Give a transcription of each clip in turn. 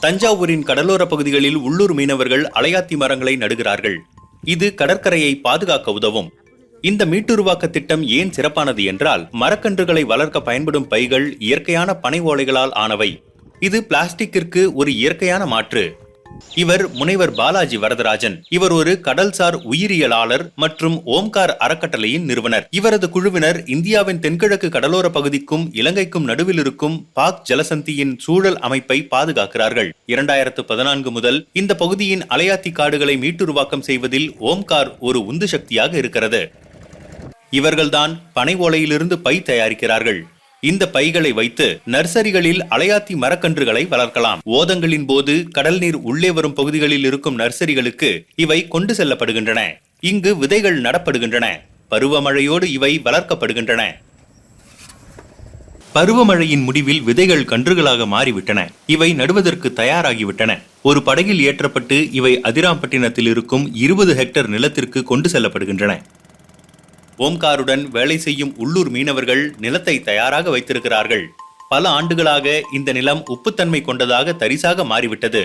தஞ்சாவூரின் கடலோர பகுதிகளில் உள்ளூர் மீனவர்கள் அலையாத்தி மரங்களை நடுகிறார்கள். இது கடற்கரையை பாதுகாக்க உதவும். இந்த மீட்டுருவாக்க திட்டம் ஏன் சிறப்பானது என்றால், மரக்கன்றுகளை வளர்க்க பயன்படும் பைகள் இயற்கையான பனை ஓலைகளால் ஆனவை. இது பிளாஸ்டிக்கிற்கு ஒரு இயற்கையான மாற்று. இவர் முனைவர் பாலாஜி வரதராஜன். இவர் ஒரு கடல்சார் உயிரியலாளர் மற்றும் ஓம்கார் அறக்கட்டளையின் நிறுவனர். இவரது குழுவினர் இந்தியாவின் தென்கிழக்கு கடலோர பகுதிக்கும் இலங்கைக்கும் நடுவில் இருக்கும் பாக் ஜலசந்தியின் சூழல் அமைப்பை பாதுகாக்கிறார்கள். 2014 முதல் இந்த பகுதியின் அலையாத்தி காடுகளை மீட்டுருவாக்கம் செய்வதில் ஓம்கார் ஒரு உந்து சக்தியாக இருக்கிறது. இவர்கள்தான் பனை ஓலையிலிருந்து பை தயாரிக்கிறார்கள். இந்த பைகளை வைத்து நர்சரிகளில் அலையாத்தி மரக்கன்றுகளை வளர்க்கலாம். ஓதங்களின் போது கடல் நீர் உள்ளே வரும் பகுதிகளில் இருக்கும் நர்சரிகளுக்கு இவை கொண்டு செல்லப்படுகின்றன. இங்கு விதைகள் நடப்படுகின்றன. பருவமழையோடு இவை வளர்க்கப்படுகின்றன. பருவமழையின் முடிவில் விதைகள் கன்றுகளாக மாறிவிட்டன. இவை நடுவதற்கு தயாராகிவிட்டன. ஒரு படகில் ஏற்றப்பட்டு இவை அதிராம்பட்டினத்தில் இருக்கும் 20 ஹெக்டேர் நிலத்திற்கு கொண்டு செல்லப்படுகின்றன. ஓம்காருடன் வேலை செய்யும் உள்ளூர் மீனவர்கள் நிலத்தை தயாராக வைத்திருக்கிறார்கள். பல ஆண்டுகளாக இந்த நிலம் உப்புத்தன்மை கொண்டதாக தரிசாக மாறிவிட்டது.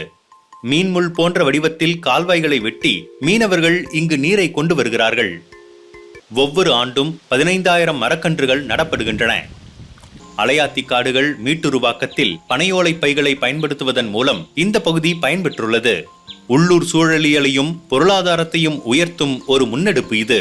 மீன்முள் போன்ற வடிவத்தில் கால்வாய்களை வெட்டி மீனவர்கள் இங்கு நீரை கொண்டு வருகிறார்கள். ஒவ்வொரு ஆண்டும் 15,000 மரக்கன்றுகள் நடப்படுகின்றன. அலையாத்தி காடுகள் மீட்டுருவாக்கத்தில் பனையோலை பைகளை பயன்படுத்துவதன் மூலம் இந்த பகுதி பயன்பெற்றுள்ளது. உள்ளூர் சூழலியலையும் பொருளாதாரத்தையும் உயர்த்தும் ஒரு முன்னெடுப்பு இது.